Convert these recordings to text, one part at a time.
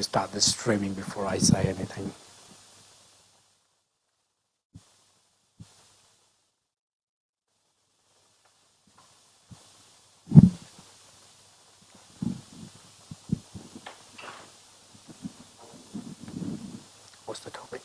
Start the streaming before I say anything. What's the topic?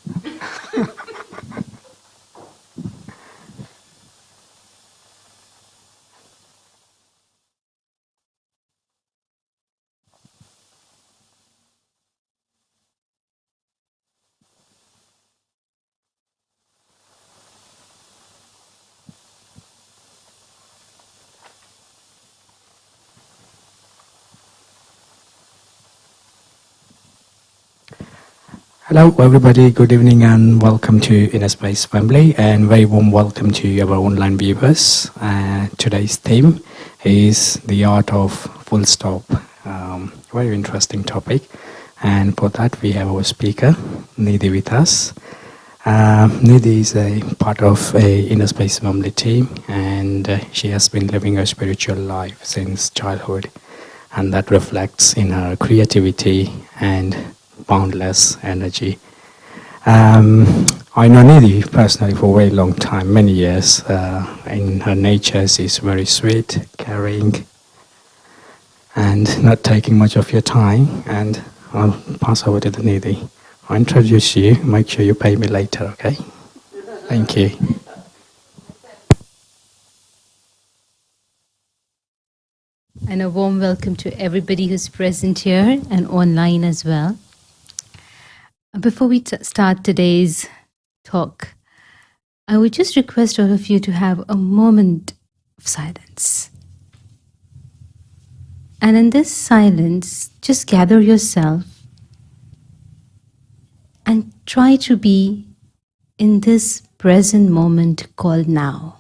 Hello everybody, good evening and welcome to Inner Space Wembley and very warm welcome to our online viewers. Today's theme is the art of full stop. Very interesting topic, and for that we have our speaker Nidhi with us. Nidhi is a part of a Inner Space Wembley team, and she has been living a spiritual life since childhood, and that reflects in her creativity and boundless energy. I know Nidhi personally for a very long time, many years. In her nature, she's very sweet, caring, and not taking much of your time. And I'll pass over to the Nidhi. I'll introduce you. Make sure you pay me later, okay? Thank you. And a warm welcome to everybody who's present here and online as well. Before we start today's talk, I would just request all of you to have a moment of silence. And in this silence, just gather yourself and try to be in this present moment called now.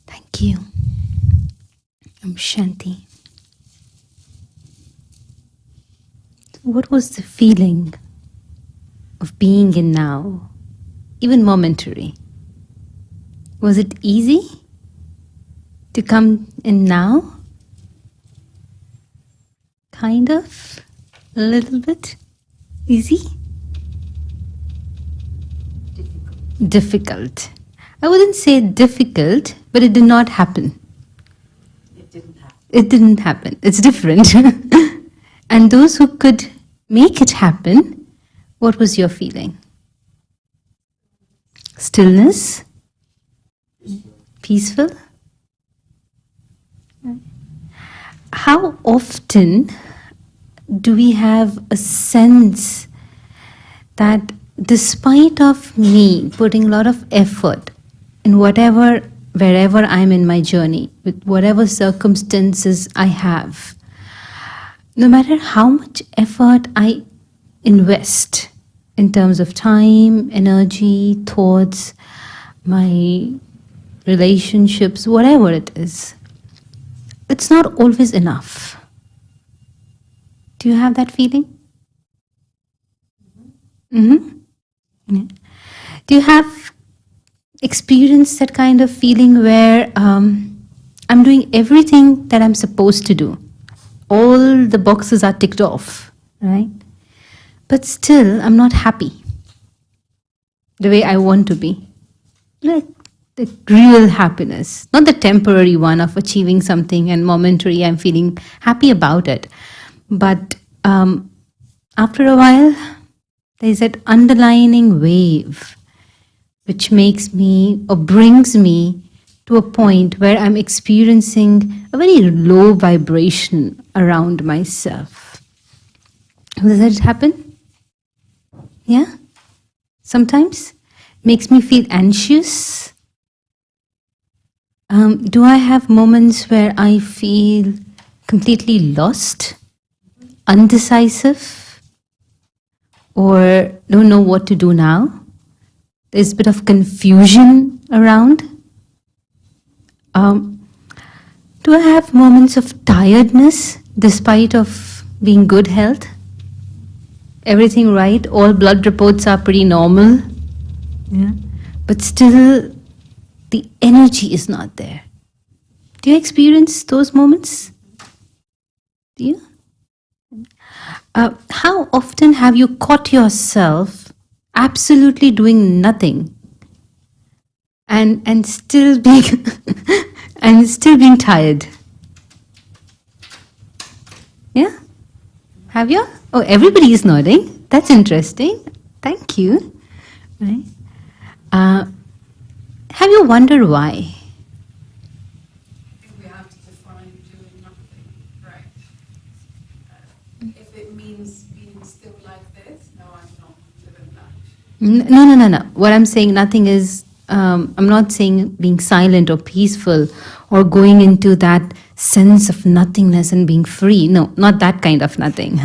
Thank you. I'm Shanti. What was the feeling of being in now, even momentary? Was it easy to come in now? Kind of? A little bit? Easy? Difficult. I wouldn't say difficult, but it did not happen. It didn't happen. It's different. And those who could make it happen, what was your feeling? Stillness? Peaceful? How often do we have a sense that despite of me putting a lot of effort in wherever I'm in my journey, with whatever circumstances I have, no matter how much effort I invest in terms of time, energy, thoughts, my relationships, whatever it is, it's not always enough. Do you have that feeling? Mm-hmm. Yeah. Do you have experienced that kind of feeling where I'm doing everything that I'm supposed to do? All the boxes are ticked off, right? But still, I'm not happy the way I want to be. Like the real happiness, not the temporary one of achieving something and momentary I'm feeling happy about it. But after a while, there's that underlining wave which makes me or brings me to a point where I'm experiencing a very low vibration around myself. Does that happen? Yeah? Sometimes? Makes me feel anxious. Do I have moments where I feel completely lost, undecisive, or don't know what to do now? There's a bit of confusion around. Do I have moments of tiredness despite of being good health? Everything right, all blood reports are pretty normal, yeah? But still the energy is not there. Do you experience those moments? Do you? How often have you caught yourself absolutely doing nothing and still being and still being tired? Yeah? Have you? Oh, everybody is nodding. That's interesting. Thank you. Right? Have you wondered why? We have to define doing nothing, right? If it means being still like this, no, I'm not living that. No. What I'm saying, nothing is, I'm not saying being silent or peaceful or going into that sense of nothingness and being free. No, not that kind of nothing.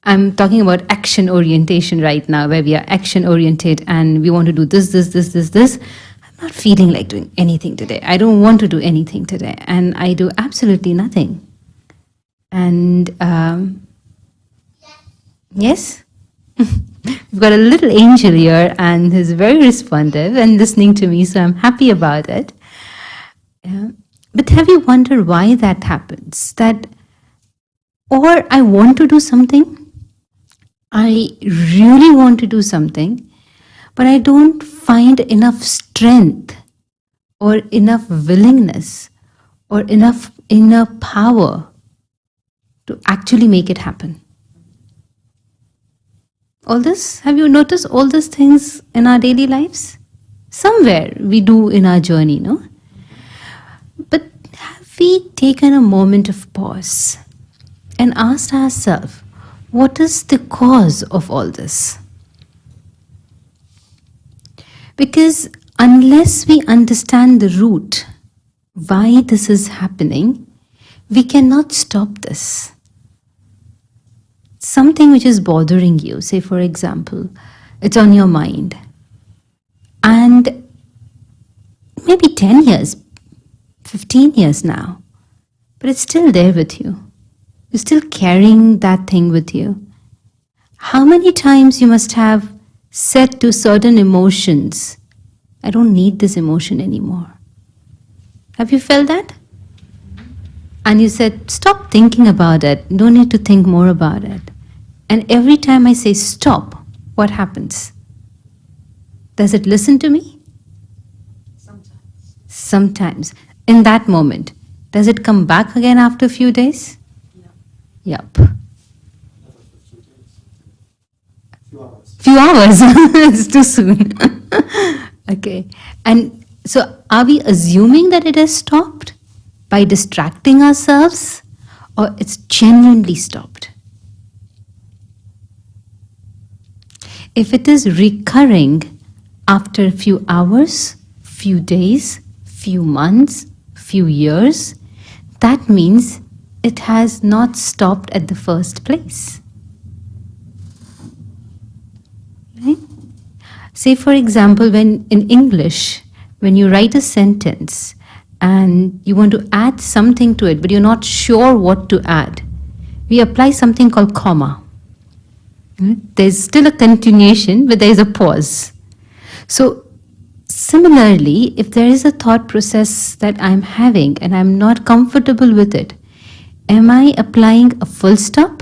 I'm talking about action orientation right now, where we are action oriented and we want to do this. I'm not feeling like doing anything today. I don't want to do anything today. And I do absolutely nothing. And yes? We've got a little angel here and he's very responsive and listening to me, so I'm happy about it. Yeah. But have you wondered why that happens? That, or I want to do something, I really want to do something, but I don't find enough strength or enough willingness or enough inner power to actually make it happen. All this, have you noticed all these things in our daily lives? Somewhere we do in our journey, no? But have we taken a moment of pause and asked ourselves, what is the cause of all this? Because unless we understand the root, why this is happening, we cannot stop this. Something which is bothering you, say for example, it's on your mind. And maybe 10 years, 15 years now, but it's still there with you. You're still carrying that thing with you. How many times you must have said to certain emotions, I don't need this emotion anymore. Have you felt that? And you said, stop thinking about it. Don't need to think more about it. And every time I say stop, what happens? Does it listen to me? Sometimes. Sometimes. In that moment. Does it come back again after a few days? No. Yep. Few hours. It's too soon. Okay. And so are we assuming that it has stopped by distracting ourselves, or it's genuinely stopped? If it is recurring after a few hours, few days, few months, few years, that means it has not stopped at the first place. Right? Say for example, when in English, when you write a sentence and you want to add something to it, but you're not sure what to add, we apply something called comma. There's still a continuation, but there is a pause. So similarly, if there is a thought process that I'm having and I'm not comfortable with it, am I applying a full stop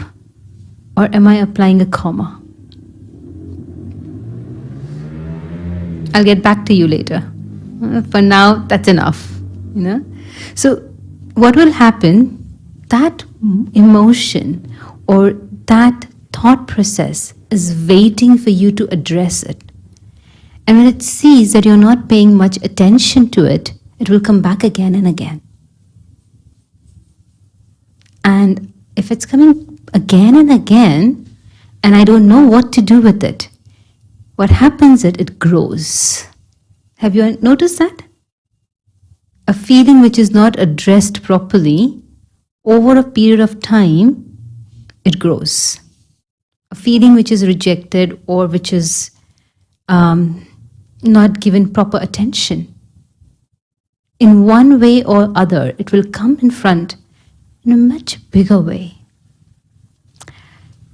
or am I applying a comma? I'll get back to you later. For now, that's enough. So what will happen? That emotion or that thought process is waiting for you to address it. And when it sees that you're not paying much attention to it, it will come back again and again. And if it's coming again and again, and I don't know what to do with it, what happens is it grows. Have you noticed that? A feeling which is not addressed properly, over a period of time, it grows. A feeling which is rejected or which is not given proper attention, in one way or other, it will come in front in a much bigger way.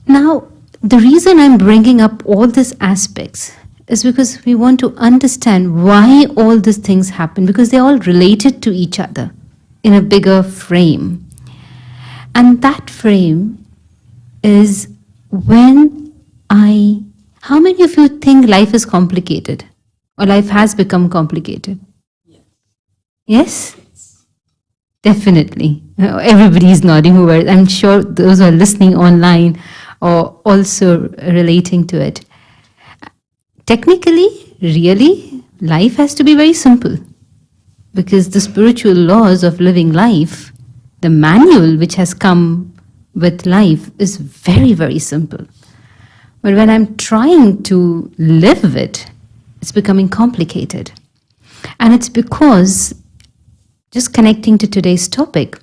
Now, the reason I'm bringing up all these aspects is because we want to understand why all these things happen, because they're all related to each other in a bigger frame. And that frame is how many of you think life is complicated or life has become complicated? Yes? Definitely. Everybody is nodding over. I'm sure those who are listening online are also relating to it. Technically, really, life has to be very simple, because the spiritual laws of living life, the manual which has come with life, is very, very simple. But when I'm trying to live it, it's becoming complicated. And it's because, just connecting to today's topic,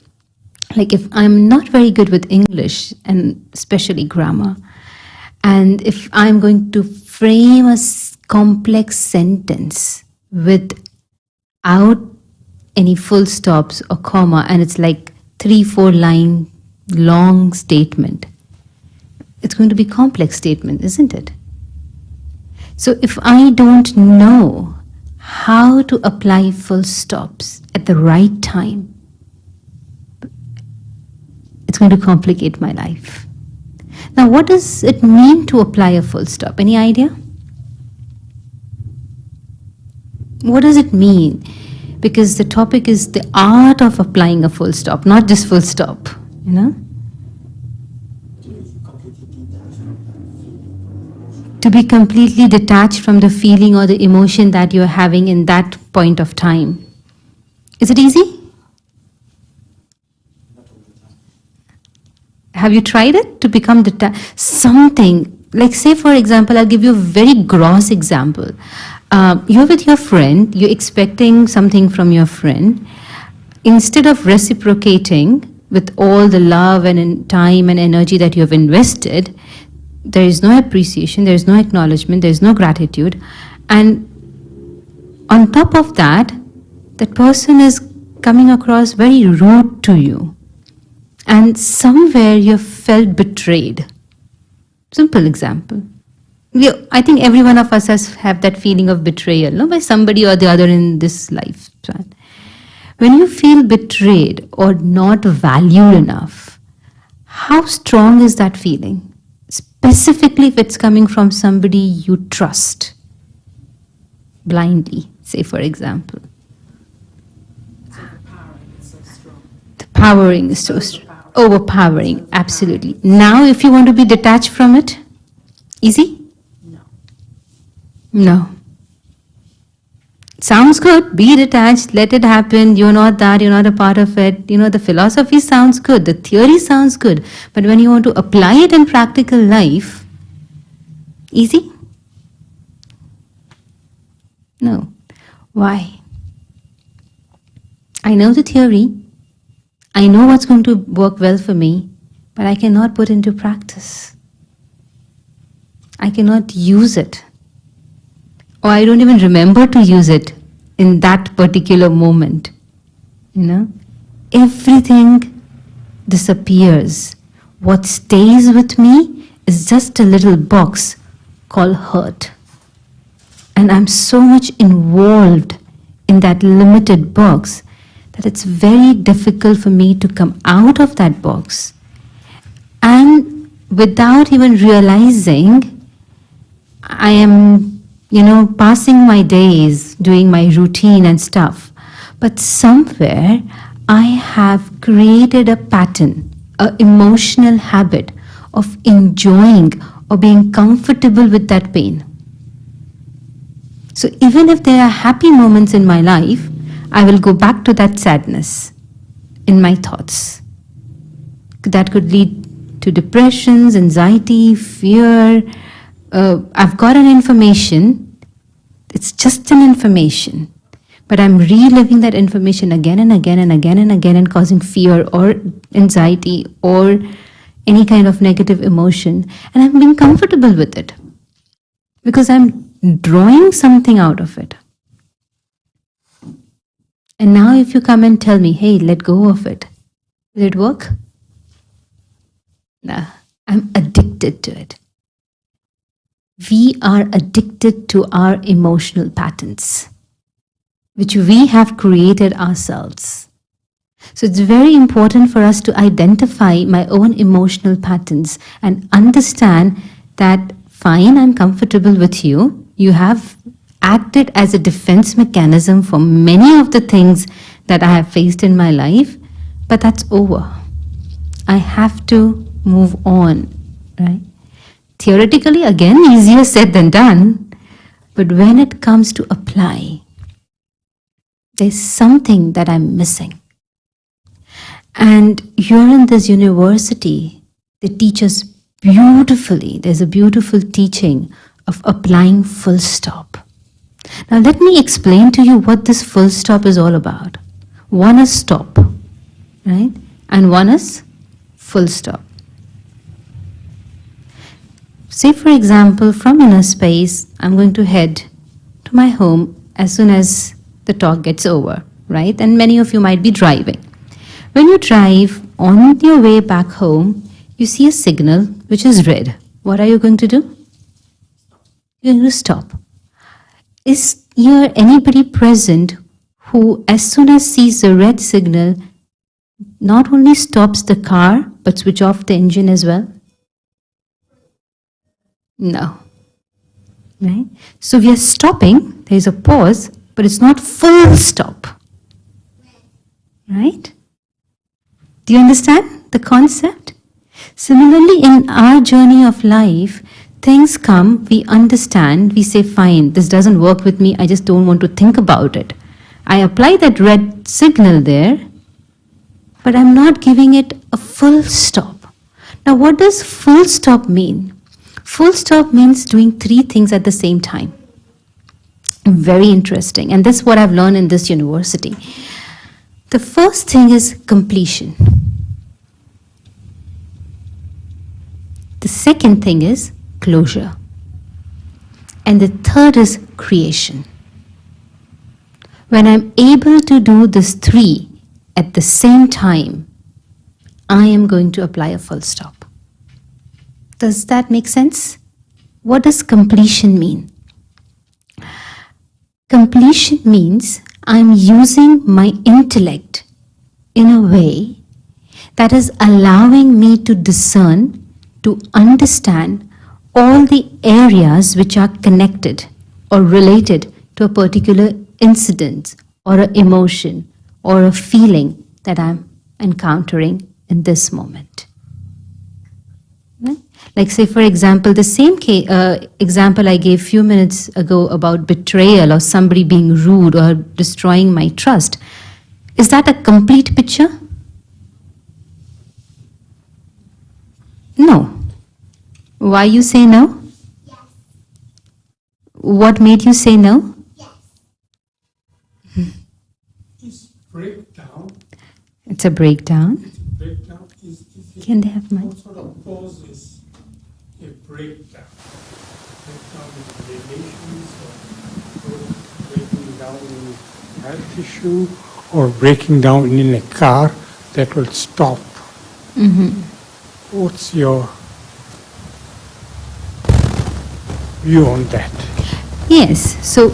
like if I'm not very good with English, and especially grammar, and if I'm going to frame a complex sentence without any full stops or comma, and it's like 3-4 line long statement, it's going to be complex statement, isn't it? So if I don't know how to apply full stops at the right time, it's going to complicate my life. Now, what does it mean to apply a full stop? Any idea? What does it mean? Because the topic is the art of applying a full stop, not just full stop, you know? To be completely detached from the feeling or the emotion that you're having in that point of time. Is it easy? Have you tried it? To become something, like say for example, I'll give you a very gross example. You're with your friend, you're expecting something from your friend. Instead of reciprocating with all the love and time and energy that you have invested, there is no appreciation, there is no acknowledgement, there is no gratitude. And on top of that, that person is coming across very rude to you. And somewhere you felt betrayed. Simple example. I think every one of us has have that feeling of betrayal, no, by somebody or the other in this life. When you feel betrayed or not valued enough, how strong is that feeling? Specifically if it's coming from somebody you trust blindly, say for example. The powering is so strong. Overpowering, absolutely. Now if you want to be detached from it, easy? No. Sounds good, be detached, let it happen, you're not that, you're not a part of it. You know, the philosophy sounds good, the theory sounds good, but when you want to apply it in practical life, easy? No. Why? I know the theory, I know what's going to work well for me, but I cannot put into practice. I cannot use it. Or I don't even remember to use it in that particular moment. You know? Everything disappears. What stays with me is just a little box called hurt. And I'm so much involved in that limited box that it's very difficult for me to come out of that box. And without even realizing, I am, passing my days, doing my routine and stuff. But somewhere, I have created a pattern, an emotional habit of enjoying or being comfortable with that pain. So even if there are happy moments in my life, I will go back to that sadness in my thoughts. That could lead to depressions, anxiety, fear. I've got an information, it's just an information, but I'm reliving that information again and again and again and again and causing fear or anxiety or any kind of negative emotion, and I'm being comfortable with it because I'm drawing something out of it. And now if you come and tell me, hey, let go of it, will it work? No, I'm addicted to it. We are addicted to our emotional patterns, which we have created ourselves. So it's very important for us to identify my own emotional patterns and understand that, fine, I'm comfortable with you. You have acted as a defense mechanism for many of the things that I have faced in my life, but that's over. I have to move on, right? Theoretically, again, easier said than done, but when it comes to apply, there's something that I'm missing. And here in this university, they teach us beautifully. There's a beautiful teaching of applying full stop. Now let me explain to you what this full stop is all about. One is stop, right? And one is full stop. Say for example, from Inner Space, I'm going to head to my home as soon as the talk gets over, right? And many of you might be driving. When you drive on your way back home, you see a signal which is red. What are you going to do? You're going to stop. Is here anybody present who, as soon as sees the red signal, not only stops the car, but switch off the engine as well? No. Right? So we are stopping, there is a pause, but it's not full stop. Right? Do you understand the concept? Similarly, in our journey of life, things come, we understand, we say, fine, this doesn't work with me, I just don't want to think about it. I apply that red signal there, but I'm not giving it a full stop. Now, what does full stop mean? Full stop means doing three things at the same time. Very interesting, and this is what I've learned in this university. The first thing is completion. The second thing is closure. And the third is creation. When I'm able to do these three at the same time, I am going to apply a full stop. Does that make sense? What does completion mean? Completion means I'm using my intellect in a way that is allowing me to discern, to understand all the areas which are connected or related to a particular incident or an emotion or a feeling that I'm encountering in this moment. Right? Like say for example, the same example I gave a few minutes ago about betrayal or somebody being rude or destroying my trust. Is that a complete picture? No. Why you say no? Yes. What made you say no? Yes. Is breakdown. It's a breakdown. Breakdown is Can they have mine? what sort of causes a breakdown? Breakdown in relations, or breaking down in health issue, or breaking down in a car that will stop. What's your view on that? Yes, so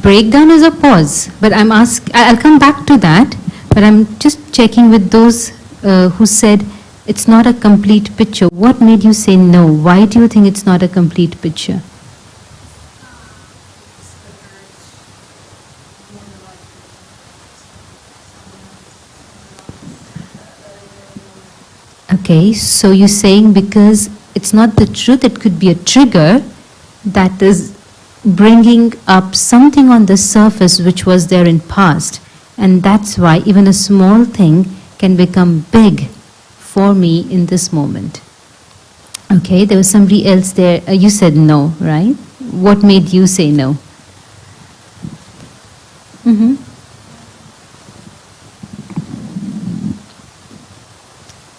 breakdown is a pause, but I'll come back to that, but I'm just checking with those who said it's not a complete picture. What made you say no? Why do you think it's not a complete picture? Okay, so you're saying because it's not the truth, it could be a trigger that is bringing up something on the surface which was there in past, and that's why even a small thing can become big for me in this moment. Okay, there was somebody else there. You said no, right? What made you say no?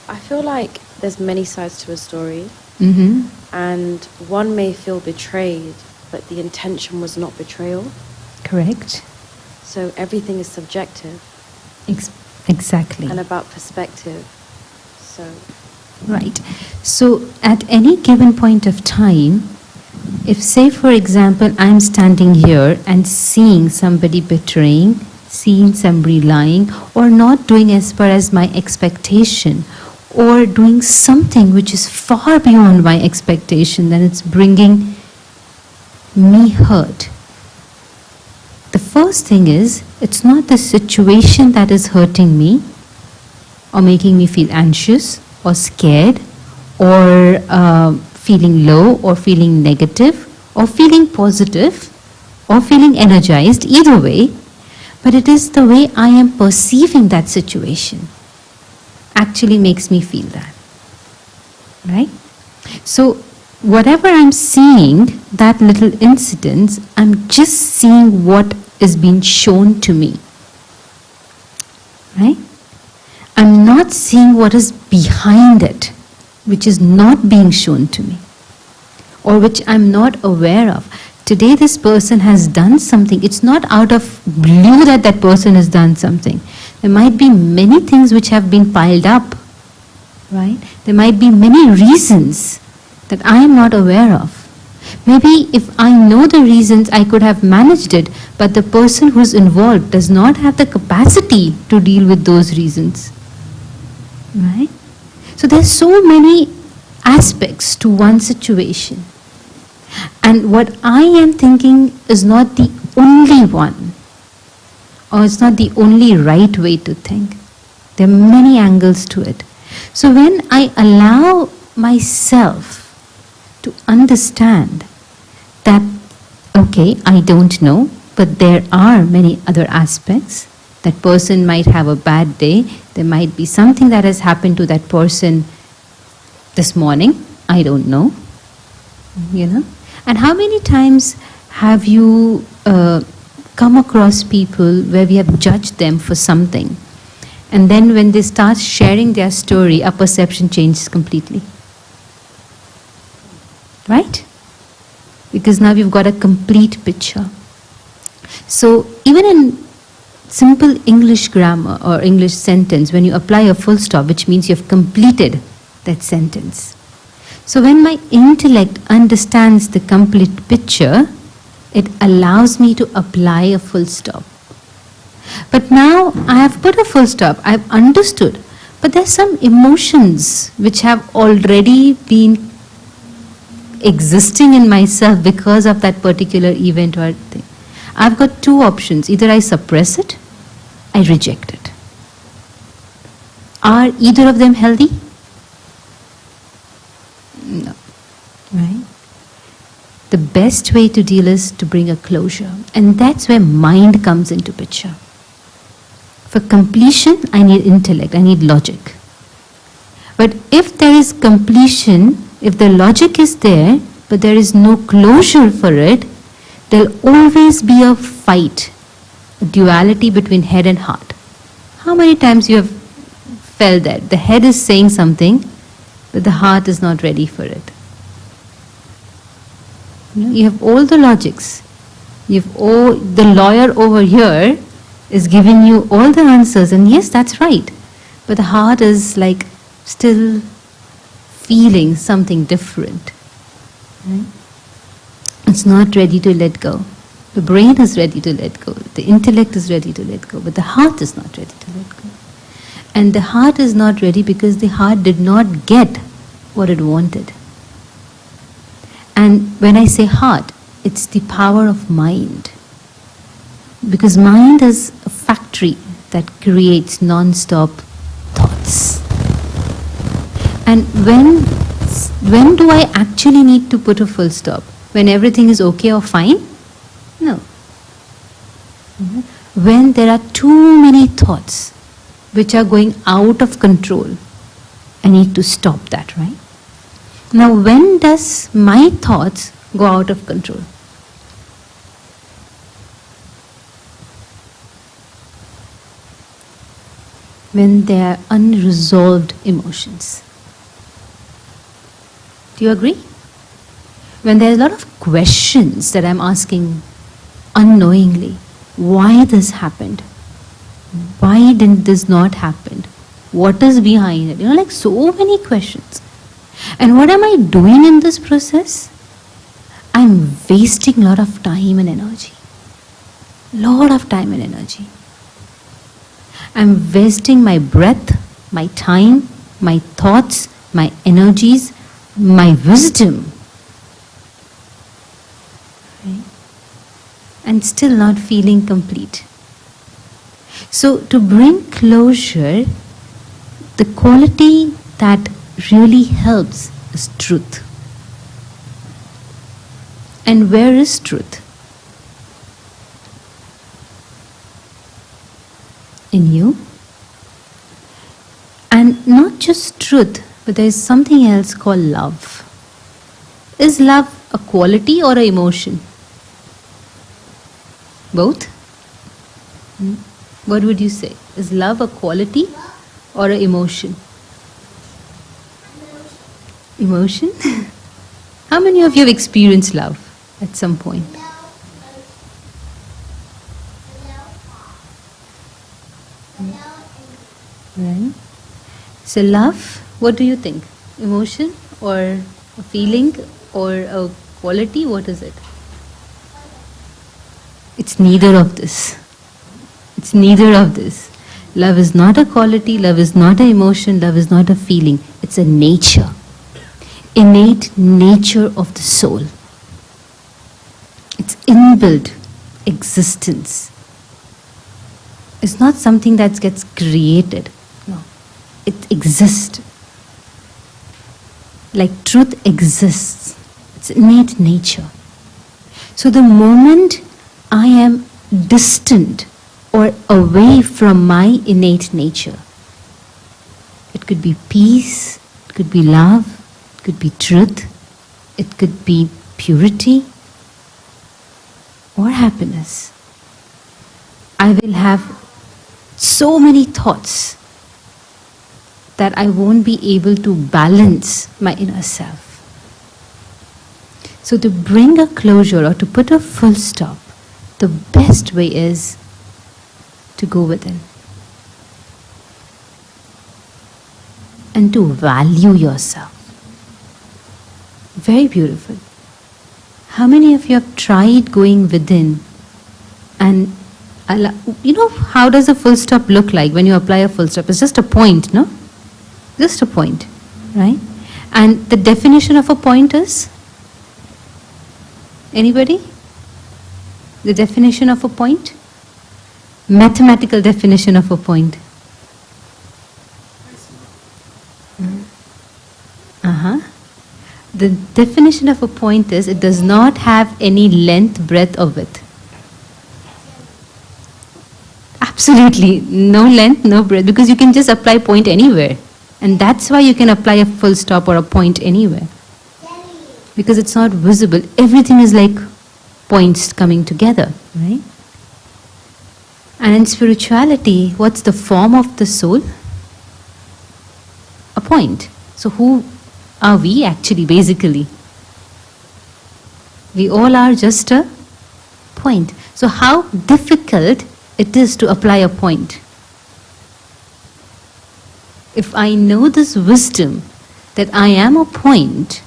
I feel like there's many sides to a story, Mm-hmm. and one may feel betrayed, but the intention was not betrayal. Correct. So everything is subjective Exactly. and about perspective. So Right. So at any given point of time, if say for example I'm standing here and seeing somebody betraying, seeing somebody lying, or not doing as per as my expectation, or doing something which is far beyond my expectation, then it's bringing me hurt. The first thing is, it's not the situation that is hurting me or making me feel anxious or scared or feeling low or feeling negative or feeling positive or feeling energized, either way, but it is the way I am perceiving that situation actually makes me feel that. Right? So whatever I'm seeing, that little incident, I'm just seeing what is being shown to me. Right? I'm not seeing what is behind it, which is not being shown to me, or which I'm not aware of. Today this person has done something. It's not out of blue that that person has done something. There might be many things which have been piled up, right? There might be many reasons that I am not aware of. Maybe if I know the reasons, I could have managed it, but the person who's involved does not have the capacity to deal with those reasons. Right? So there's so many aspects to one situation. And what I am thinking is not the only one, or it's not the only right way to think. There are many angles to it. So when I allow myself to understand that, okay, I don't know, but there are many other aspects. That person might have a bad day. There might be something that has happened to that person this morning. I don't know. You know? And how many times have you come across people where we have judged them for something, and then when they start sharing their story, our perception changes completely? Right? Because now we've got a complete picture. So even in simple English grammar or English sentence, when you apply a full stop, which means you've completed that sentence. So when my intellect understands the complete picture, it allows me to apply a full stop. But now I have put a full stop, I've understood, but there's some emotions which have already been existing in myself because of that particular event or thing. I've got two options. Either I suppress it, I reject it. Are either of them healthy? No. Right? The best way to deal is to bring a closure. And that's where mind comes into picture. For completion, I need intellect, I need logic. But if there is completion, if the logic is there, but there is no closure for it, there'll always be a fight, a duality between head and heart. How many times you have felt that? The head is saying something, but the heart is not ready for it. You have all the logics. The lawyer over here is giving you all the answers, and yes, that's right. But the heart is like still feeling something different. Right? It's not ready to let go. The brain is ready to let go. The intellect is ready to let go, but the heart is not ready to let go. And the heart is not ready because the heart did not get what it wanted. And when I say heart, it's the power of mind. Because mind is a factory that creates non-stop thoughts. And when do I actually need to put a full stop? When everything is okay or fine? No. When there are too many thoughts which are going out of control, I need to stop that, right? Now, when does my thoughts go out of control? When they are unresolved emotions. Do you agree? When there are a lot of questions that I'm asking unknowingly, why this happened. Why didn't this not happen? What is behind it? Like so many questions. And what am I doing in this process? I'm wasting a lot of time and energy. Lot of time and energy. I'm wasting my breath, my time, my thoughts, my energies, my wisdom. Right? And still not feeling complete. So to bring closure, the quality that really helps is truth. And where is truth? In you. And not just truth, but there is something else called love. Is love a quality or an emotion? Both? What would you say? Is love a quality or an emotion? Emotion? How many of you have experienced love at some point? Right? So love, what do you think? Emotion or a feeling or a quality? What is it? It's neither of this. It's neither of this. Love is not a quality, love is not an emotion, love is not a feeling. It's a nature. Innate nature of the soul. It's inbuilt existence. It's not something that gets created. No. It exists. Like truth exists. It's innate nature. So the moment I am distant or away from my innate nature, it could be peace, it could be love, it could be truth, it could be purity or happiness. I will have so many thoughts that I won't be able to balance my inner self. So to bring a closure or to put a full stop, the best way is to go within and to value yourself. Very beautiful. How many of you have tried going within and how does a full stop look like when you apply a full stop? It's just a point, no? Just a point, right? And the definition of a point is? Anybody? The definition of a point? Mathematical definition of a point. The definition of a point is it does not have any length, breadth or width. Absolutely, no length, no breadth, because you can just apply point anywhere. And that's why you can apply a full stop or a point anywhere. Because it's not visible. Everything is like points coming together, right? And in spirituality, what's the form of the soul? A point. So who are we actually, basically? We all are just a point. So how difficult it is to apply a point. If I know this wisdom that I am a point,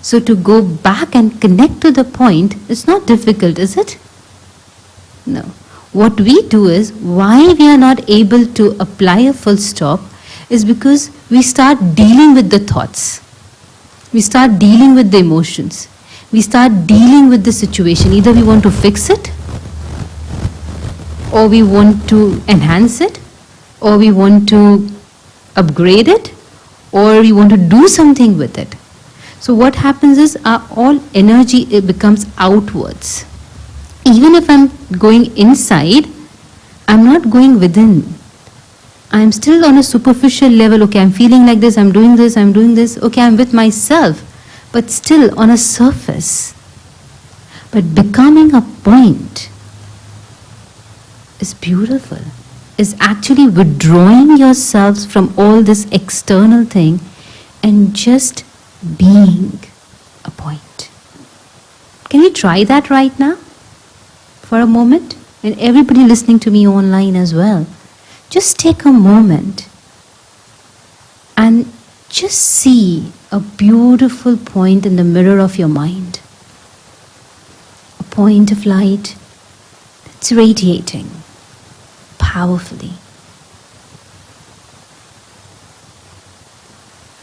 so to go back and connect to the point, it's not difficult, is it? No. What we do is, why we are not able to apply a full stop is because we start dealing with the thoughts. We start dealing with the emotions. We start dealing with the situation. Either we want to fix it, or we want to enhance it, or we want to upgrade it, or we want to do something with it. So what happens is all energy, it becomes outwards. Even if I'm going inside, I'm not going within. I'm still on a superficial level. Okay, I'm feeling like this, I'm doing this, I'm doing this. Okay, I'm with myself, but still on a surface. But becoming a point is beautiful. Is actually withdrawing yourselves from all this external thing and just being a point. Can you try that right now? for a moment, and everybody listening to me online as well, just take a moment and just see a beautiful point in the mirror of your mind. A point of light that's radiating powerfully.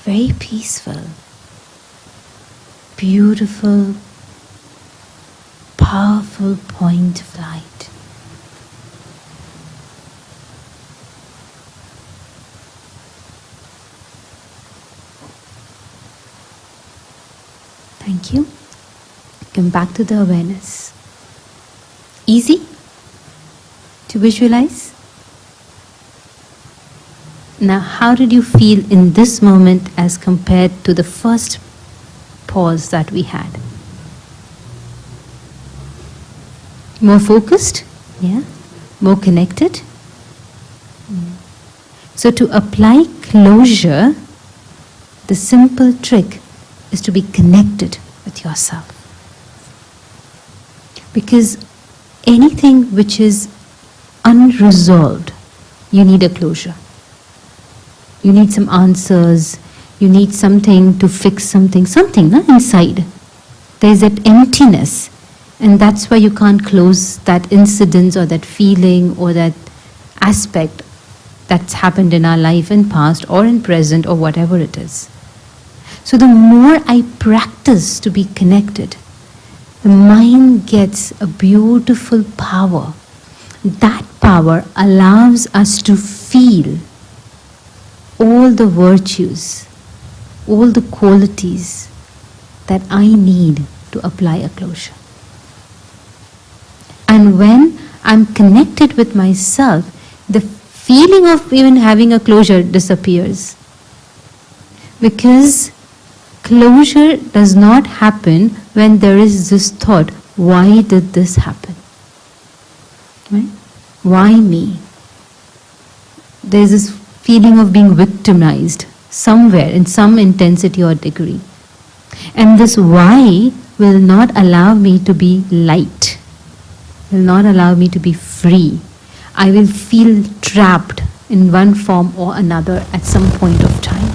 Very peaceful, beautiful, powerful point of light. Thank you. Come back to the awareness. Easy to visualize? Now, how did you feel in this moment as compared to the first pause that we had? More focused? Yeah? More connected? So to apply closure, the simple trick is to be connected with yourself. Because anything which is unresolved, you need a closure. You need some answers, you need something to fix something inside. There's that emptiness, and that's why you can't close that incident or that feeling or that aspect that's happened in our life in past or in present or whatever it is. So the more I practice to be connected, the mind gets a beautiful power. That power allows us to feel all the virtues, all the qualities that I need to apply a closure. And when I'm connected with myself, the feeling of even having a closure disappears. Because closure does not happen when there is this thought, why did this happen? Right? Why me? There's this feeling of being victimized somewhere in some intensity or degree. And this why will not allow me to be light, will not allow me to be free. I will feel trapped in one form or another at some point of time.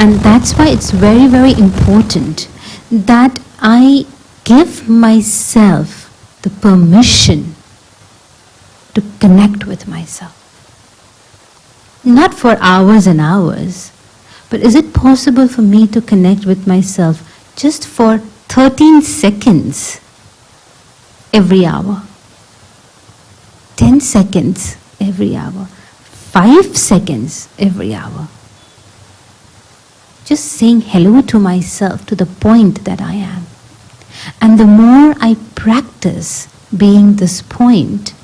And that's why it's very, very important that I give myself the permission to connect with myself. Not for hours and hours, but is it possible for me to connect with myself just for 13 seconds every hour? 10 seconds every hour? 5 seconds every hour? Just saying hello to myself, to the point that I am. And the more I practice being this point,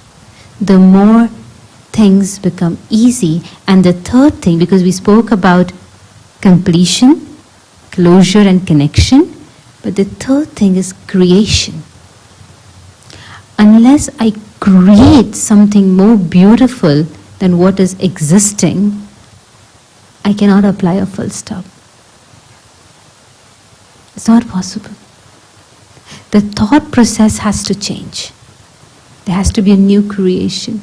the more things become easy. And the third thing, because we spoke about completion, closure and connection, but the third thing is creation. Unless I create something more beautiful than what is existing, I cannot apply a full stop. It's not possible. The thought process has to change. There has to be a new creation.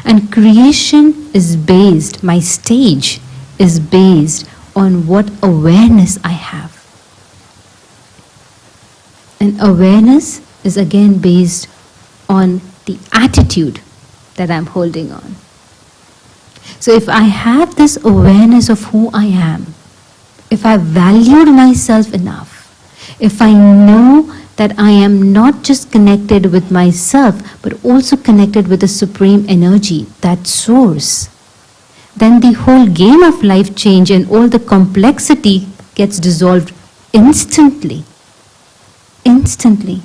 And creation is based, my stage is based on what awareness I have. And awareness is again based on the attitude that I'm holding on. So if I have this awareness of who I am, if I valued myself enough, if I know that I am not just connected with myself, but also connected with the supreme energy, that source, then the whole game of life change and all the complexity gets dissolved instantly. Instantly.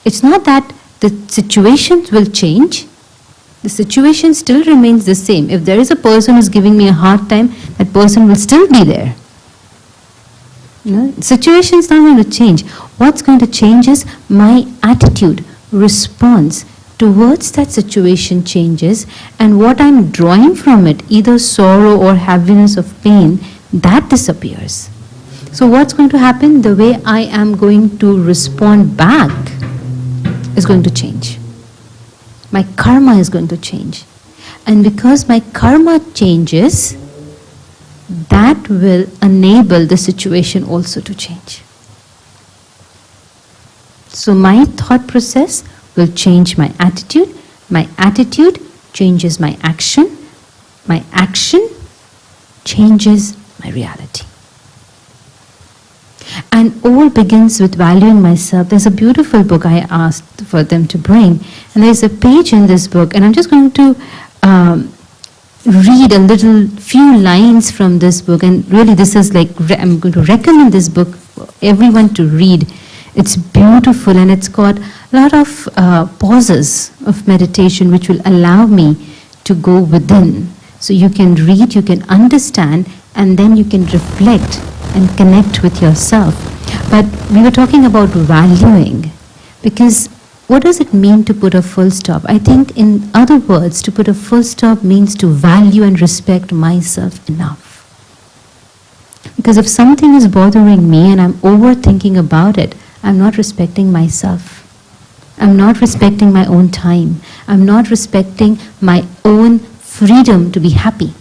It's not that the situations will change. The situation still remains the same. If there is a person who's giving me a hard time, that person will still be there. The situation is not going to change. What's going to change is my attitude, response towards that situation changes, and what I'm drawing from it, either sorrow or heaviness of pain, that disappears. So what's going to happen? The way I am going to respond back is going to change. My karma is going to change. And because my karma changes, that will enable the situation also to change. So my thought process will change my attitude changes my action changes my reality. And all begins with valuing myself. There's a beautiful book I asked for them to bring, and there's a page in this book, and I'm just going to read a few lines from this book. And really this is like, I'm going to recommend this book for everyone to read. It's beautiful, and it's got a lot of pauses of meditation which will allow me to go within. So you can read, you can understand, and then you can reflect and connect with yourself. But we were talking about valuing, because what does it mean to put a full stop? I think, in other words, to put a full stop means to value and respect myself enough. Because if something is bothering me and I'm overthinking about it, I'm not respecting myself. I'm not respecting my own time. I'm not respecting my own freedom to be happy.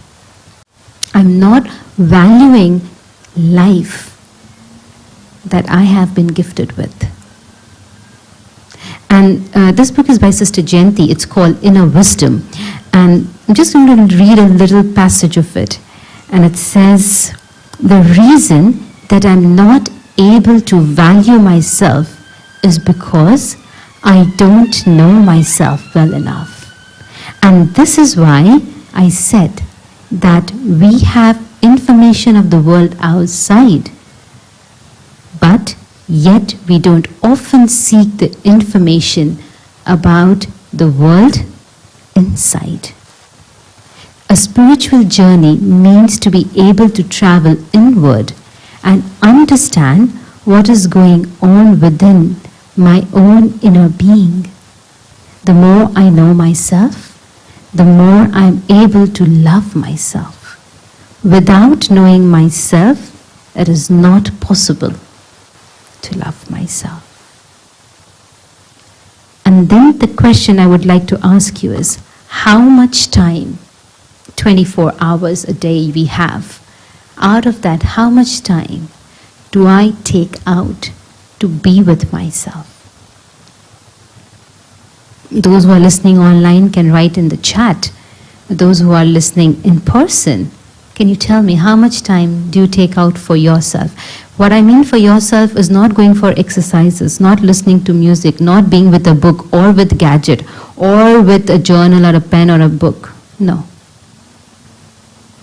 I'm not valuing life that I have been gifted with. And this book is by Sister Jayanti. It's called Inner Wisdom. And I'm just going to read a little passage of it. And it says, the reason that I'm not able to value myself is because I don't know myself well enough. And this is why I said that we have information of the world outside, but yet we don't often seek the information about the world inside. A spiritual journey means to be able to travel inward and understand what is going on within my own inner being. The more I know myself, the more I'm able to love myself. Without knowing myself, it is not possible to love myself. And then the question I would like to ask you is, how much time, 24 hours a day we have, out of that, how much time do I take out to be with myself? Those who are listening online can write in the chat. Those who are listening in person, can you tell me how much time do you take out for yourself? What I mean for yourself is not going for exercises, not listening to music, not being with a book or with gadget or with a journal or a pen or a book. No.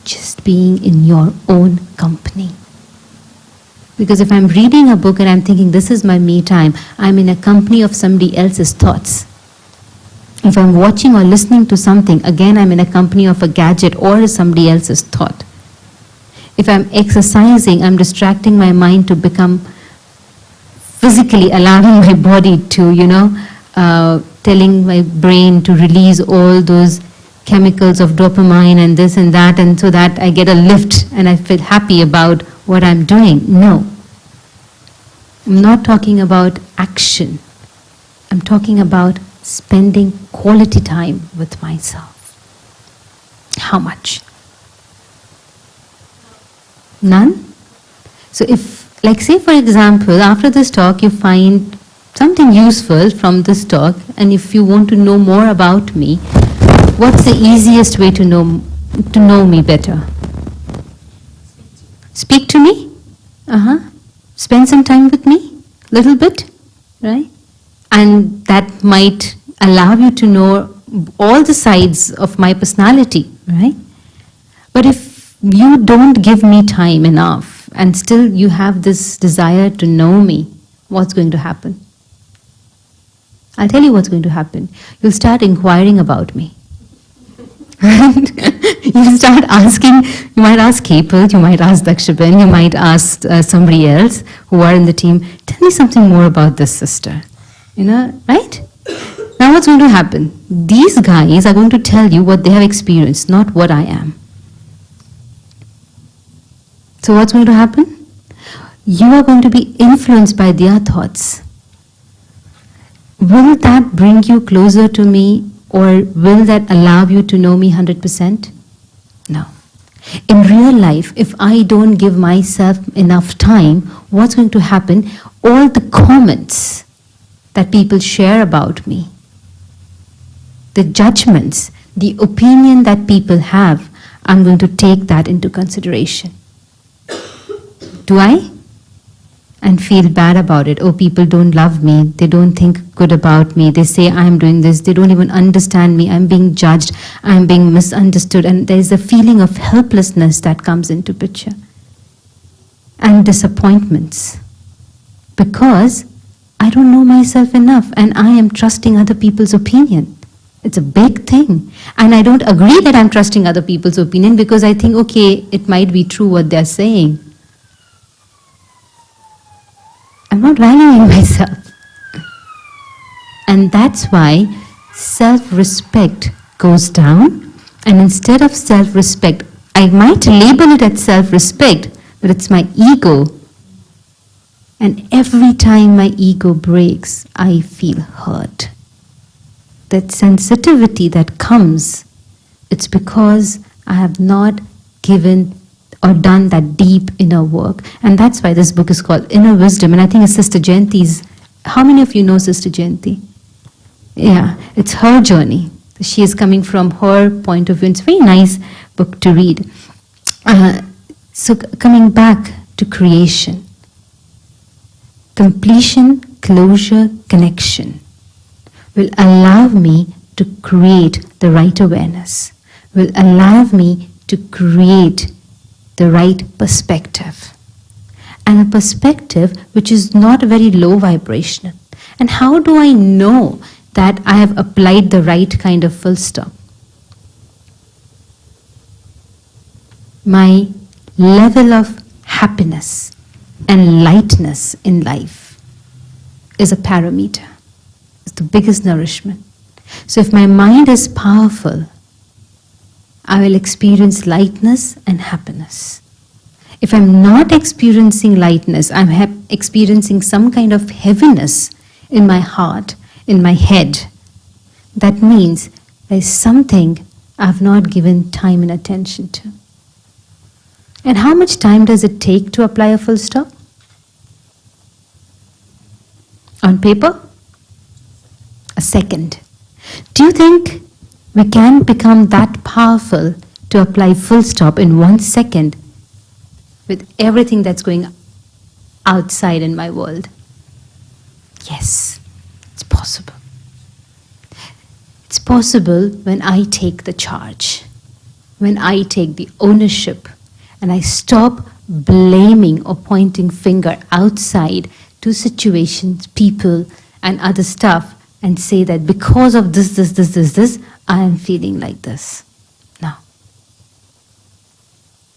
Just being in your own company. Because if I'm reading a book and I'm thinking this is my me time, I'm in a company of somebody else's thoughts. If I'm watching or listening to something, again I'm in a company of a gadget or somebody else's thought. If I'm exercising, I'm distracting my mind to become physically allowing my body to, telling my brain to release all those chemicals of dopamine and this and that, and so that I get a lift and I feel happy about what I'm doing. No. I'm not talking about action. I'm talking about spending quality time with myself. How much? None? So if, like say for example, after this talk you find something useful from this talk, and if you want to know more about me, what's the easiest way to know me better? Speak to me? Spend some time with me? Little bit? Right? And that might allow you to know all the sides of my personality, right? But if you don't give me time enough and still you have this desire to know me, what's going to happen? I'll tell you what's going to happen. You'll start inquiring about me. You start asking, you might ask Kapil, you might ask Dakshaben, you might ask somebody else who are in the team, tell me something more about this sister. Right? Now what's going to happen? These guys are going to tell you what they have experienced, not what I am. So what's going to happen? You are going to be influenced by their thoughts. will that bring you closer to me, or will that allow you to know me 100%? No. In real life, if I don't give myself enough time, what's going to happen? All the comments that people share about me, the judgments, the opinion that people have, I'm going to take that into consideration. Do I? And feel bad about it. Oh, people don't love me. They don't think good about me. They say I'm doing this. They don't even understand me. I'm being judged. I'm being misunderstood. And there's a feeling of helplessness that comes into picture. And disappointments. Because I don't know myself enough and I am trusting other people's opinion. It's a big thing. And I don't agree that I'm trusting other people's opinion because I think, okay, it might be true what they're saying. I'm not valuing myself. And that's why self-respect goes down. And instead of self-respect, I might label it as self-respect, but it's my ego. And every time my ego breaks, I feel hurt. That sensitivity that comes, it's because I have not given or done that deep inner work. And that's why this book is called Inner Wisdom. And I think it's Sister Jayanti's. How many of you know Sister Jayanti? Yeah, it's her journey. She is coming from her point of view. It's a very nice book to read. So coming back to creation. Completion, closure, connection will allow me to create the right awareness, will allow me to create the right perspective. And a perspective which is not very low vibrational. And how do I know that I have applied the right kind of full stop? My level of happiness and lightness in life is a parameter. It's the biggest nourishment. So if my mind is powerful, I will experience lightness and happiness. If I'm not experiencing lightness, I'm experiencing some kind of heaviness in my heart, in my head. That means there's something I've not given time and attention to. And how much time does it take to apply a full stop? On paper? A second. Do you think we can become that powerful to apply full stop in 1 second with everything that's going outside in my world? Yes, it's possible. It's possible when I take the charge, when I take the ownership, and I stop blaming or pointing finger outside to situations, people, and other stuff, and say that because of this, I am feeling like this. No.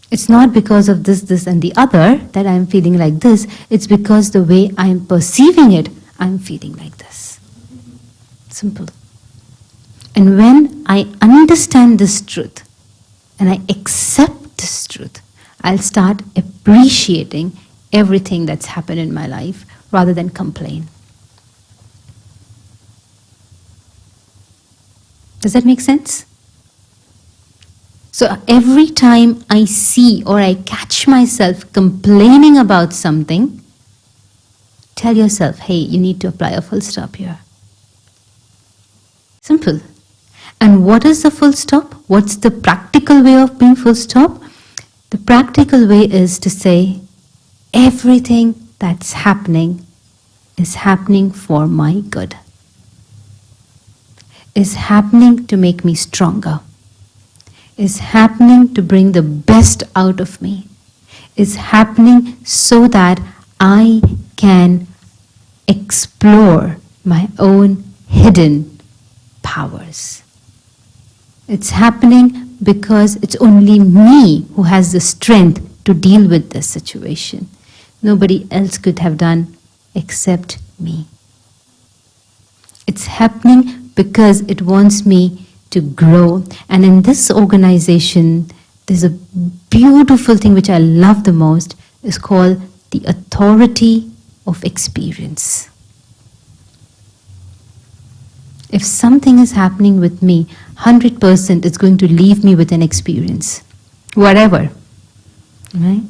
It's not because of this, and the other that I am feeling like this. It's because the way I am perceiving it, I am feeling like this. Simple. And when I understand this truth, and I accept this truth, I'll start appreciating everything that's happened in my life rather than complain. Does that make sense? So every time I see or I catch myself complaining about something, tell yourself, hey, you need to apply a full stop here. Simple. And what is the full stop? What's the practical way of being full stop? The practical way is to say, everything that's happening is happening for my good. Is happening to make me stronger. Is happening to bring the best out of me. Is happening so that I can explore my own hidden powers. It's happening because it's only me who has the strength to deal with this situation. Nobody else could have done except me. It's happening because it wants me to grow. And in this organization, there's a beautiful thing which I love the most. It's called the authority of experience. If something is happening with me, 100% it's going to leave me with an experience, whatever, right?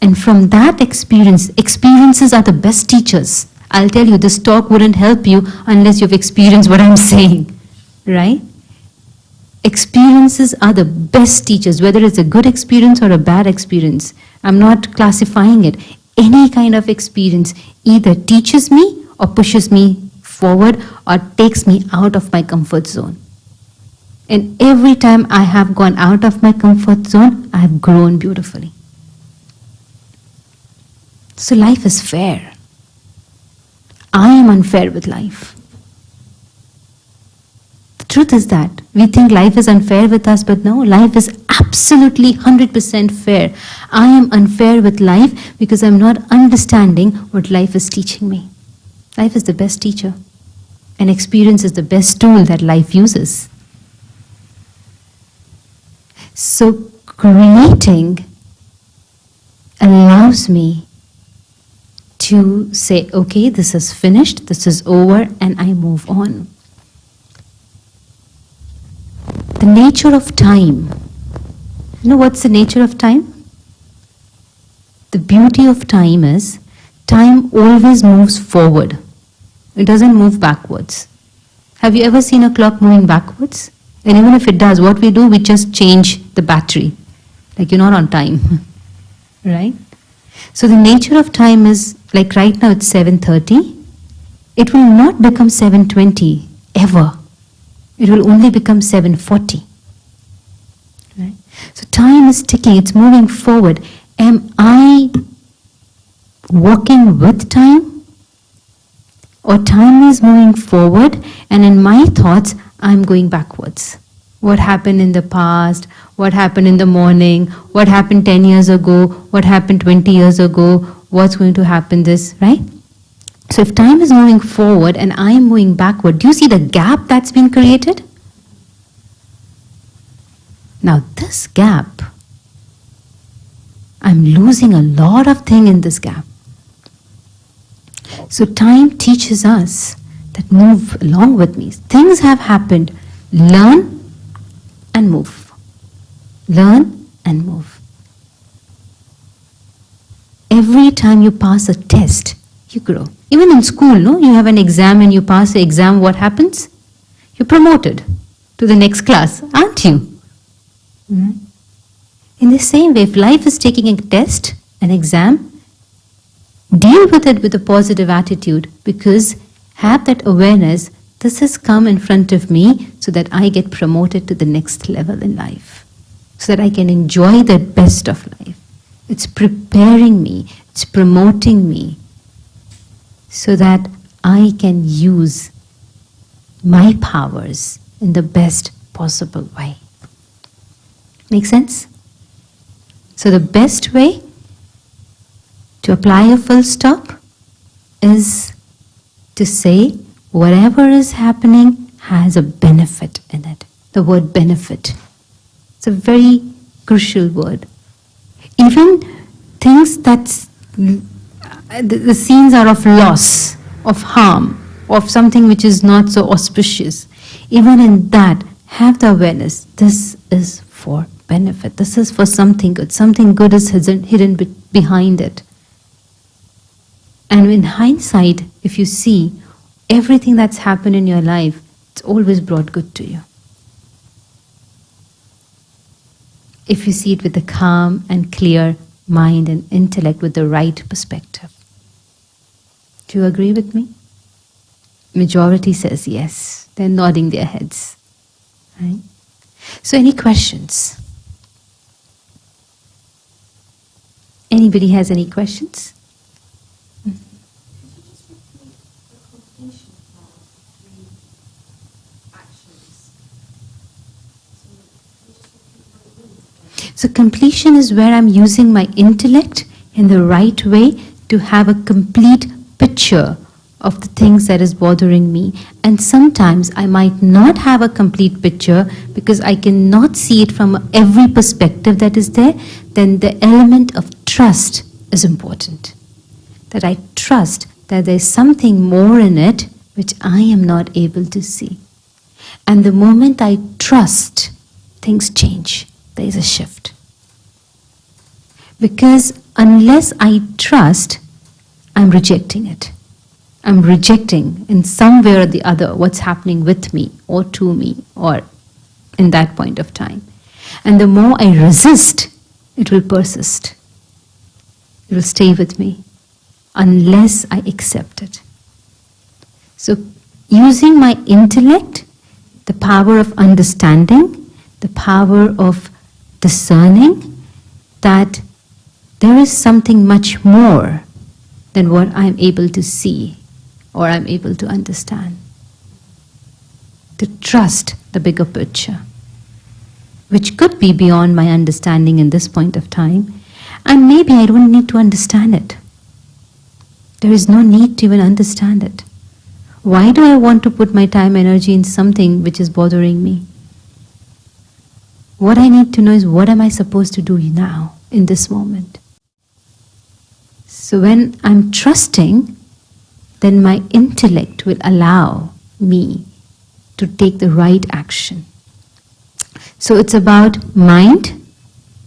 And from that experience, experiences are the best teachers. I'll tell you, this talk wouldn't help you unless you've experienced what I'm saying, right? Experiences are the best teachers, whether it's a good experience or a bad experience. I'm not classifying it. Any kind of experience either teaches me or pushes me forward or takes me out of my comfort zone. And every time I have gone out of my comfort zone, I have grown beautifully. So life is fair. I am unfair with life. The truth is that we think life is unfair with us, but no, life is absolutely 100% fair. I am unfair with life because I'm not understanding what life is teaching me. Life is the best teacher, and experience is the best tool that life uses. So creating allows me to say, okay, this is finished, this is over, and I move on. The nature of time. You know what's the nature of time? The beauty of time is, time always moves forward. It doesn't move backwards. Have you ever seen a clock moving backwards? And even if it does, what we do, we just change the battery. Like you're not on time, right? So the nature of time is, like right now it's 7:30. It will not become 7:20 ever. It will only become 7:40. Right? So time is ticking, it's moving forward. Am I walking with time? Or time is moving forward and in my thoughts, I'm going backwards. What happened in the past? What happened in the morning? What happened 10 years ago? What happened 20 years ago? What's going to happen this, right? So if time is moving forward and I am moving backward, do you see the gap that's been created? Now this gap, I'm losing a lot of things in this gap. So time teaches us that move along with me. Things have happened. Learn and move. Learn and move. Every time you pass a test, you grow. Even in school, no? You have an exam and you pass the exam, what happens? You're promoted to the next class, aren't you? Mm-hmm. In the same way, if life is taking a test, an exam, deal with it with a positive attitude, because have that awareness, this has come in front of me so that I get promoted to the next level in life, so that I can enjoy the best of life. It's preparing me, it's promoting me, so that I can use my powers in the best possible way. Make sense? So the best way to apply a full stop is to say whatever is happening has a benefit in it. The word benefit. It's a very crucial word. Even things that's the scenes are of loss, of harm, of something which is not so auspicious. Even in that, have the awareness. This is for benefit. This is for something good. Something good is hidden behind it. And in hindsight, if you see everything that's happened in your life, it's always brought good to you. If you see it with a calm and clear mind and intellect with the right perspective. Do you agree with me? Majority says yes. They're nodding their heads. Right? So any questions? Anybody has any questions? So completion is where I'm using my intellect in the right way to have a complete picture of the things that is bothering me. And sometimes I might not have a complete picture because I cannot see it from every perspective that is there. Then the element of trust is important. That I trust that there's something more in it which I am not able to see. And the moment I trust, things change. There is a shift. Because unless I trust, I'm rejecting it. I'm rejecting in some way or the other what's happening with me or to me or in that point of time. And the more I resist, it will persist. It will stay with me unless I accept it. So using my intellect, the power of understanding, the power of discerning that there is something much more than what I'm able to see or I'm able to understand. To trust the bigger picture, which could be beyond my understanding in this point of time, and maybe I don't need to understand it. There is no need to even understand it. Why do I want to put my time, energy in something which is bothering me? What I need to know is, what am I supposed to do now, in this moment? So when I'm trusting, then my intellect will allow me to take the right action. So it's about mind,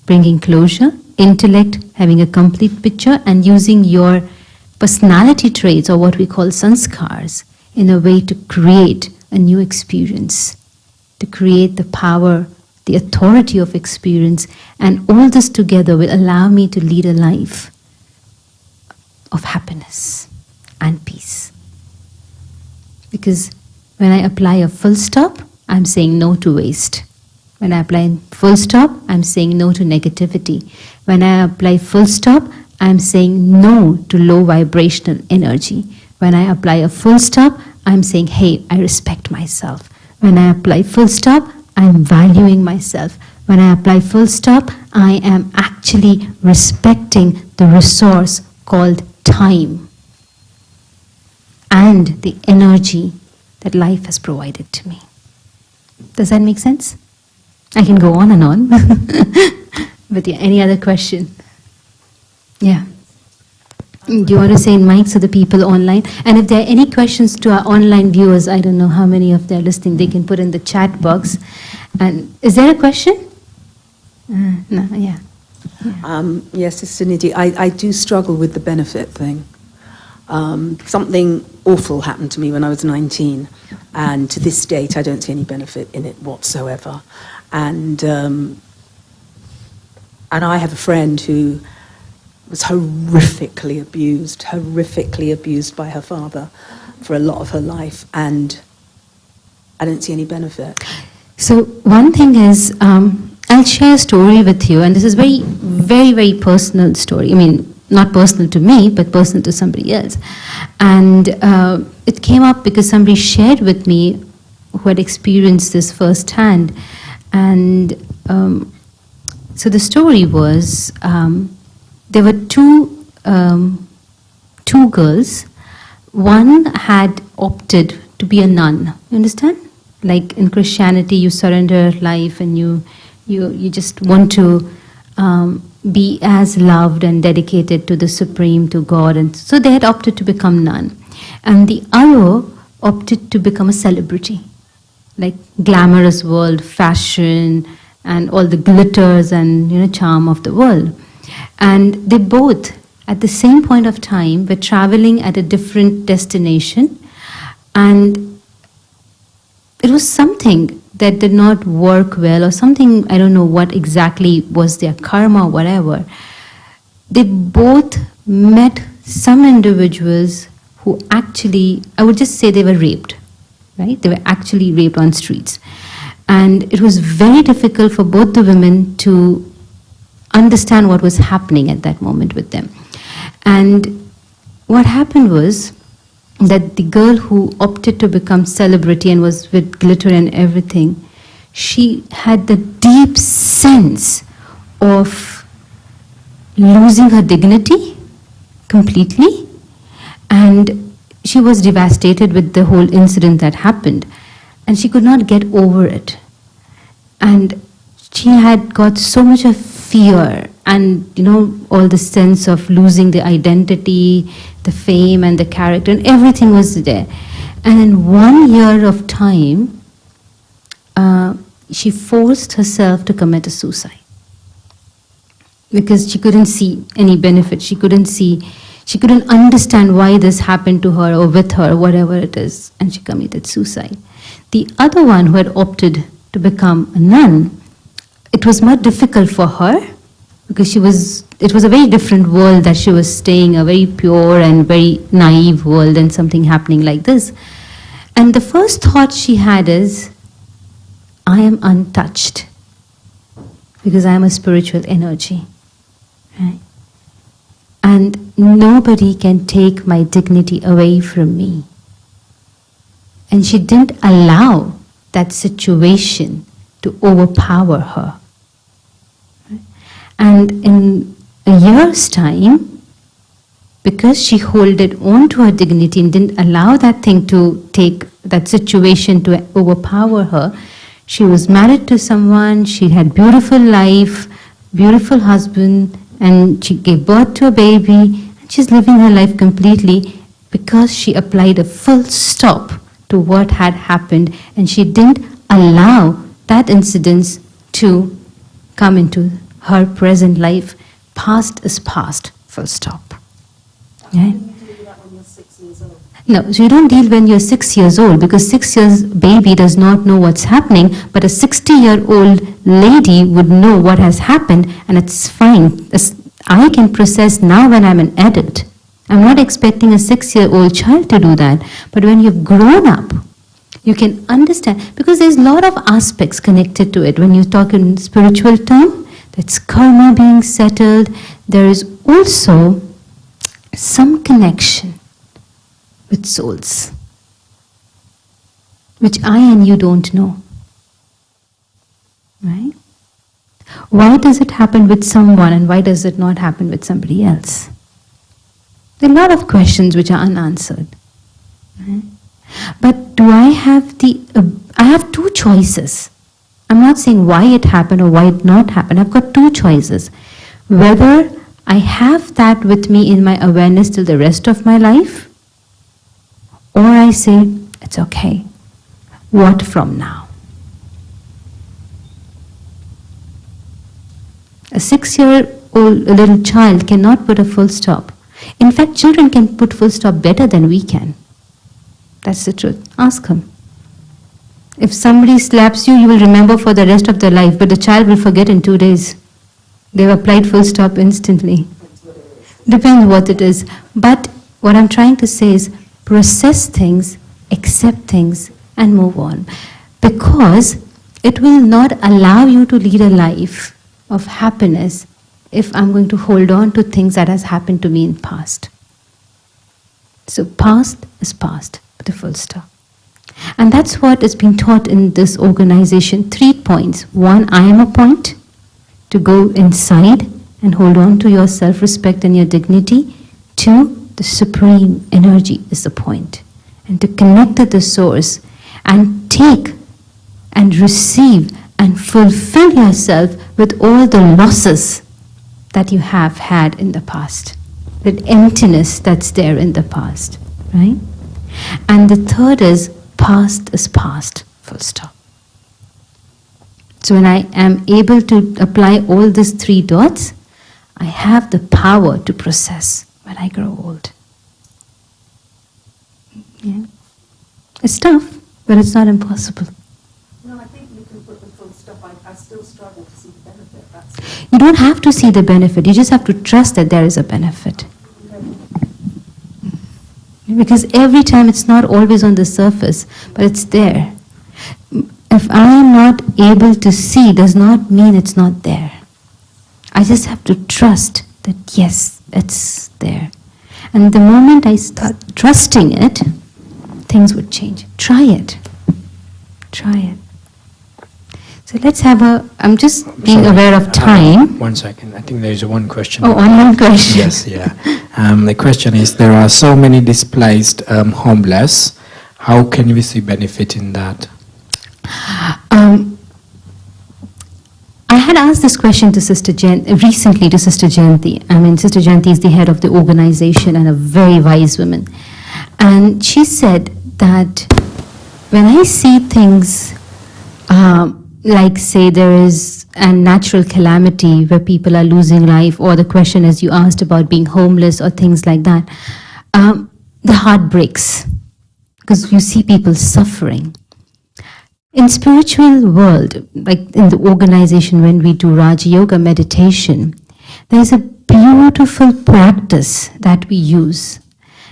bringing closure, intellect, having a complete picture, and using your personality traits, or what we call sanskars, in a way to create a new experience, to create the power, the authority of experience, and all this together will allow me to lead a life of happiness and peace. Because when I apply a full stop, I'm saying no to waste. When I apply full stop, I'm saying no to negativity. When I apply full stop, I'm saying no to low vibrational energy. When I apply a full stop, I'm saying, hey, I respect myself. When I apply full stop, I'm valuing myself. When I apply full stop, I am actually respecting the resource called time and the energy that life has provided to me. Does that make sense? I can go on and on. But yeah, any other question? Yeah. Do you want to say in mic so the people online? And if there are any questions to our online viewers, I don't know how many of them are listening, they can put in the chat box. And is there a question? No, yeah. Yes, Sister Nidhi, I do struggle with the benefit thing. Something awful happened to me when I was 19, and to this date I don't see any benefit in it whatsoever. And I have a friend who was horrifically abused by her father for a lot of her life, and I don't see any benefit. So one thing is, I'll share a story with you, and this is very, very, very personal story. I mean, not personal to me, but personal to somebody else. And it came up because somebody shared with me who had experienced this firsthand. And so the story was, there were two girls. One had opted to be a nun. You understand? Like in Christianity, you surrender life and you just want to be as loved and dedicated to the Supreme, to God. And so they had opted to become nun. And the other opted to become a celebrity, like glamorous world, fashion, and all the glitters and charm of the world. And they both, at the same point of time, were traveling at a different destination, and it was something that did not work well, or something, I don't know what exactly was their karma or whatever. They both met some individuals who actually, I would just say they were raped, right? They were actually raped on streets. And it was very difficult for both the women to understand what was happening at that moment with them. And what happened was that the girl who opted to become celebrity and was with glitter and everything, she had the deep sense of losing her dignity completely, and she was devastated with the whole incident that happened, and she could not get over it. And she had got so much of fear and all the sense of losing the identity, the fame and the character, and everything was there. And in 1 year of time, she forced herself to commit a suicide because she couldn't see any benefit. She couldn't understand why this happened to her or with her, whatever it is, and she committed suicide. The other one who had opted to become a nun, it was more difficult for her because it was a very different world that she was staying, a very pure and very naive world, and something happening like this. And the first thought she had is, I am untouched because I am a spiritual energy. Right? And nobody can take my dignity away from me. And she didn't allow that situation to overpower her. Right? And in a year's time, because she holded on to her dignity and didn't allow that thing to take that situation to overpower her, she was married to someone, she had beautiful life, beautiful husband, and she gave birth to a baby, and she's living her life completely because she applied a full stop to what had happened, and she didn't allow that incident to come into her present life. Past is past, full stop. Yeah? No, so you don't deal when you're 6 years old, because 6 years baby does not know what's happening, but a 60-year-old lady would know what has happened, and it's fine. I can process now when I'm an adult. I'm not expecting a 6-year-old child to do that, but when you've grown up, you can understand, because there's a lot of aspects connected to it. When you talk in spiritual term, that's karma being settled. There is also some connection with souls, which I and you don't know. Right? Why does it happen with someone and why does it not happen with somebody else? There are a lot of questions which are unanswered. Right? But do I have I have two choices. I'm not saying why it happened or why it not happened. I've got two choices. Whether I have that with me in my awareness till the rest of my life, or I say, it's okay. What from now? A 6-year-old little child cannot put a full stop. In fact, children can put full stop better than we can. That's the truth. Ask them. If somebody slaps you, you will remember for the rest of their life, but the child will forget in 2 days. They've applied full stop instantly. Depends what it is. But what I'm trying to say is, process things, accept things, and move on. Because it will not allow you to lead a life of happiness if I'm going to hold on to things that has happened to me in past. So past is past, with a full stop. And that's what is being taught in this organization. 3 points. 1, I am a point, to go inside and hold on to your self-respect and your dignity. 2, the supreme energy is the point. And to connect to the source and take and receive and fulfill yourself with all the losses that you have had in the past. That emptiness that's there in the past. Right? And the 3rd is past, full stop. So when I am able to apply all these 3 dots, I have the power to process when I grow old. Yeah. It's tough, but it's not impossible. No, I think you can put the full stop. I still struggle to see the benefit. That's You don't have to see the benefit, you just have to trust that there is a benefit. Because every time it's not always on the surface, but it's there. If I am not able to see, does not mean it's not there. I just have to trust that yes, it's there. And the moment I start trusting it, things would change. Try it. Try it. So let's have I'm just being aware of time. 1 second. I think there is one question. Oh, one question. Yes, yeah. The question is, there are so many displaced homeless. How can we see benefit in that? I had asked this question to recently to Sister Jayanti. I mean, Sister Jayanti is the head of the organization and a very wise woman. And she said that when I see things like say there is a natural calamity where people are losing life, or the question as you asked about being homeless or things like that, the heart breaks because you see people suffering. In spiritual world, like in the organization when we do Raja Yoga meditation, there is a beautiful practice that we use.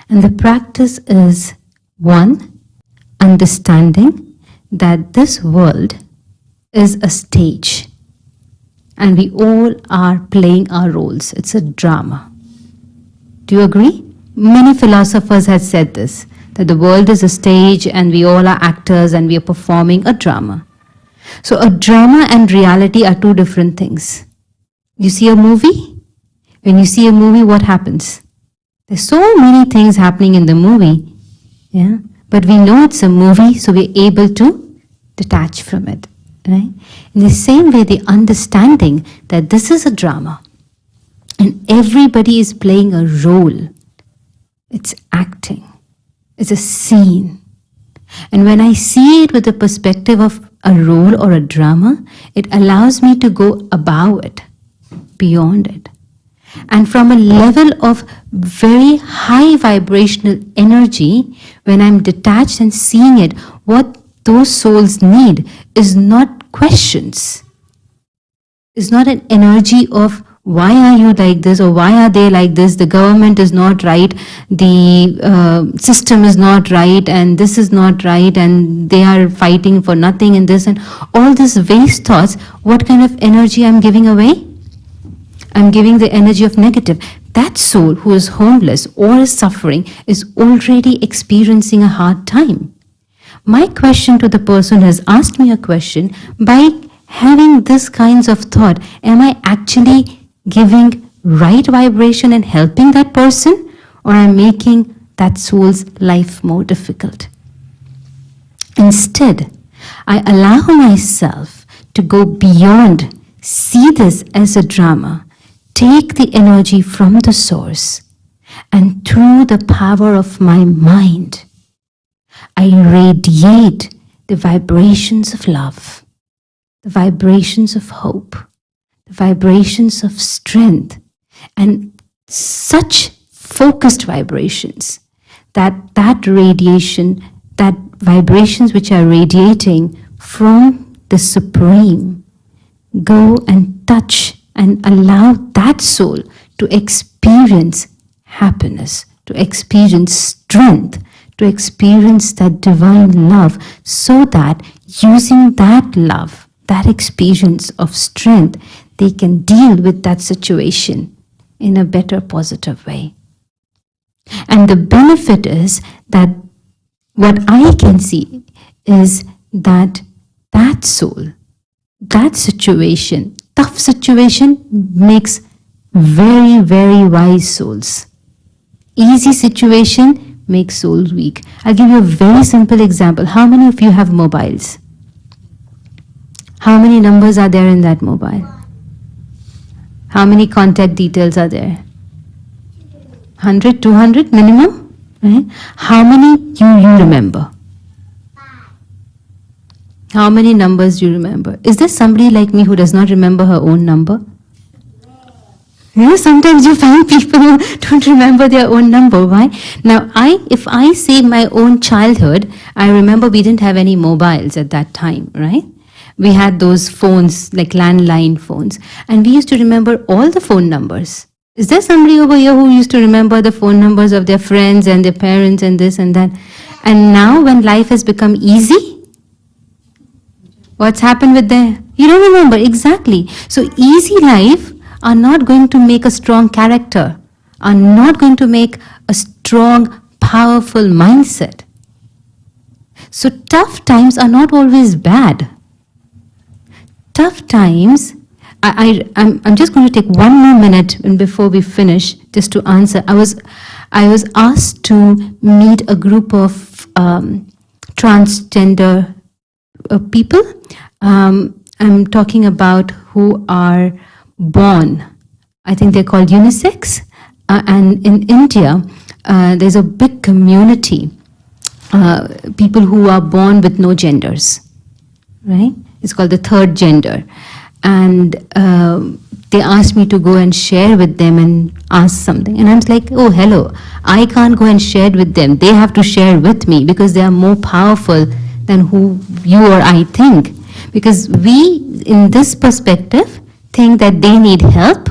And the practice is, one, understanding that this world is a stage and we all are playing our roles. It's a drama. Do you agree? Many philosophers have said this, that the world is a stage and we all are actors and we are performing a drama. So a drama and reality are two different things. You see a movie? When you see a movie, what happens? There's so many things happening in the movie, yeah? But we know it's a movie, so we're able to detach from it. Right? In the same way, the understanding that this is a drama and everybody is playing a role. It's acting. It's a scene. And when I see it with the perspective of a role or a drama, it allows me to go above it, beyond it. And from a level of very high vibrational energy, when I'm detached and seeing it, what those souls need is not questions. It's not an energy of why are you like this or why are they like this? The government is not right, the system is not right, and this is not right, and they are fighting for nothing in this, and all these waste thoughts. What kind of energy I'm giving away? I'm giving the energy of negative. That soul who is homeless or is suffering is already experiencing a hard time. My question to the person who has asked me a question, by having this kinds of thought, am I actually giving right vibration and helping that person, or I'm making that soul's life more difficult? Instead, I allow myself to go beyond, see this as a drama, take the energy from the source, and through the power of my mind, I radiate the vibrations of love, the vibrations of hope, the vibrations of strength, and such focused vibrations that radiation, that vibrations which are radiating from the Supreme, go and touch and allow that soul to experience happiness, to experience strength, to experience that divine love, so that using that love, that experience of strength, they can deal with that situation in a better, positive way. And the benefit is that what I can see is that that soul, that situation, tough situation, makes very, very wise souls. Easy situation makes souls weak. I'll give you a very simple example. How many of you have mobiles? How many numbers are there in that mobile? How many contact details are there? 100, 200 minimum? Right? How many you remember? How many numbers do you remember? Is there somebody like me who does not remember her own number? Yeah, sometimes you find people who don't remember their own number. Why? Now, if I say my own childhood, I remember we didn't have any mobiles at that time, right? We had those phones, like landline phones, and we used to remember all the phone numbers. Is there somebody over here who used to remember the phone numbers of their friends and their parents and this and that? And now when life has become easy, what's happened with you don't remember, exactly. So easy life are not going to make a strong character, are not going to make a strong, powerful mindset. So tough times are not always bad. Tough times, I'm just going to take one more minute and before we finish, just to answer. I was asked to meet a group of transgender people. I'm talking about who are born, I think they're called unisex, and in India there's a big community, people who are born with no genders, right? It's called the third gender. And they asked me to go and share with them and ask something. And I was like, oh, hello. I can't go and share it with them. They have to share with me because they are more powerful than who you or I think. Because we, in this perspective, think that they need help.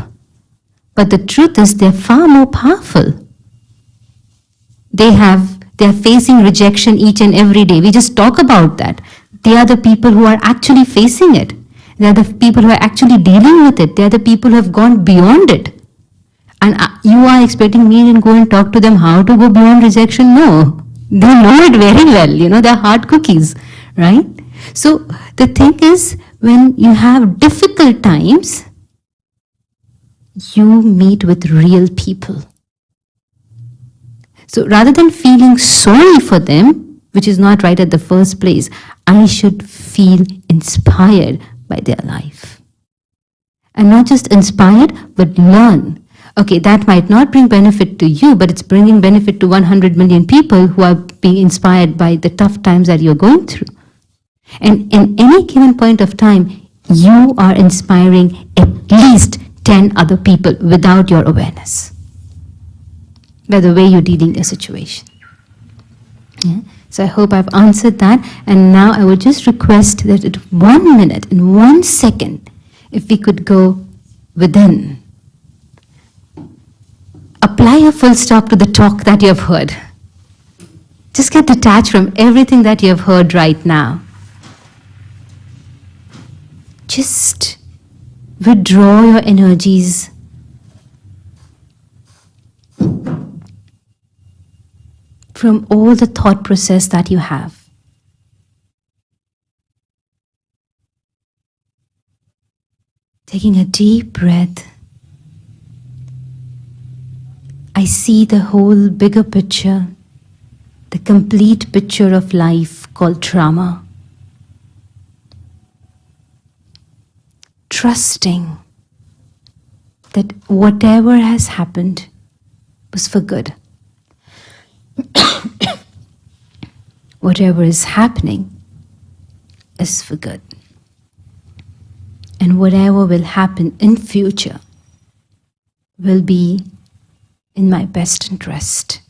But the truth is they're far more powerful. They're facing rejection each and every day. We just talk about that. They are the people who are actually facing it. They are the people who are actually dealing with it. They are the people who have gone beyond it. And you are expecting me to go and talk to them how to go beyond rejection? No. They know it very well. They're hard cookies, right? So the thing is, when you have difficult times, you meet with real people. So rather than feeling sorry for them, which is not right at the first place, I should feel inspired by their life. And not just inspired, but learn. Okay, that might not bring benefit to you, but it's bringing benefit to 100 million people who are being inspired by the tough times that you're going through. And in any given point of time, you are inspiring at least 10 other people without your awareness, by the way you're dealing a situation. Yeah? So I hope I've answered that. And now I would just request that in 1 minute, in 1 second, if we could go within. Apply a full stop to the talk that you have heard. Just get detached from everything that you have heard right now. Just withdraw your energies. From all the thought process that you have. Taking a deep breath, I see the whole bigger picture, the complete picture of life called trauma. Trusting that whatever has happened was for good. Whatever is happening is for good. And whatever will happen in future will be in my best interest.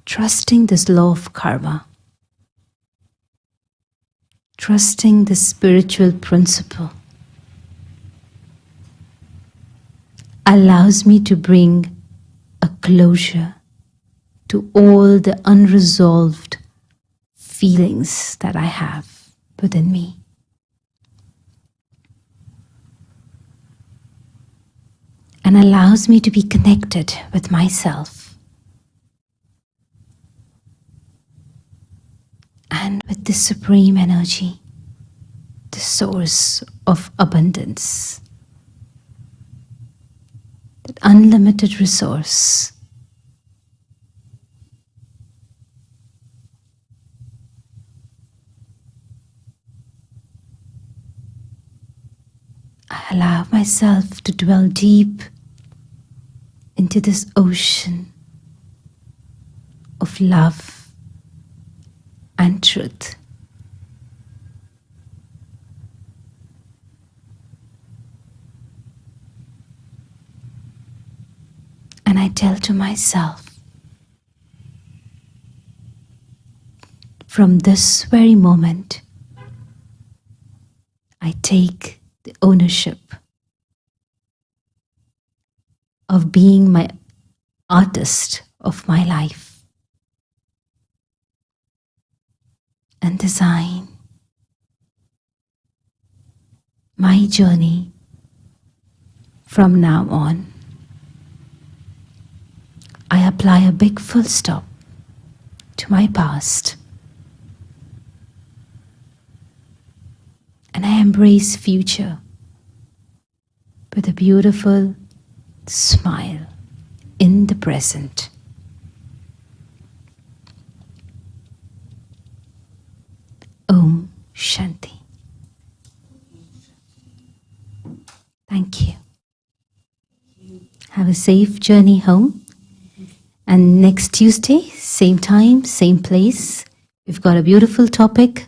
Trusting this law of karma. Trusting this spiritual principle allows me to bring a closure to all the unresolved feelings that I have within me. And allows me to be connected with myself and with the supreme energy, the source of abundance, that unlimited resource. I allow myself to dwell deep into this ocean of love and truth. And I tell to myself, from this very moment, I take the ownership of being my artist of my life and design my journey from now on. I apply a big full stop to my past. And I embrace future with a beautiful smile in the present. Om Shanti. Thank you. Have a safe journey home. And next Tuesday, same time, same place, we've got a beautiful topic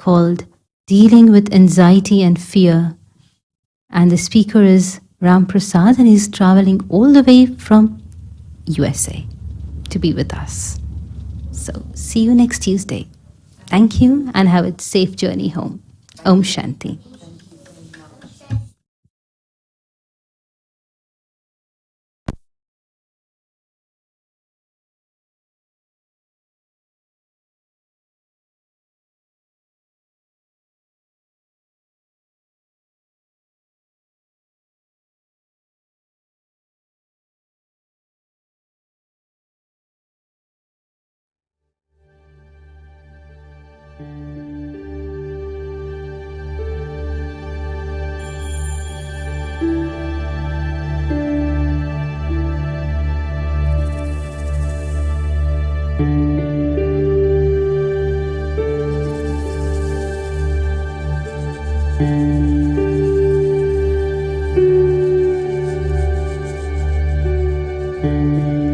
called Dealing with Anxiety and Fear. And the speaker is Ram Prasad, and he's traveling all the way from USA to be with us. So see you next Tuesday. Thank you and have a safe journey home. Om Shanti.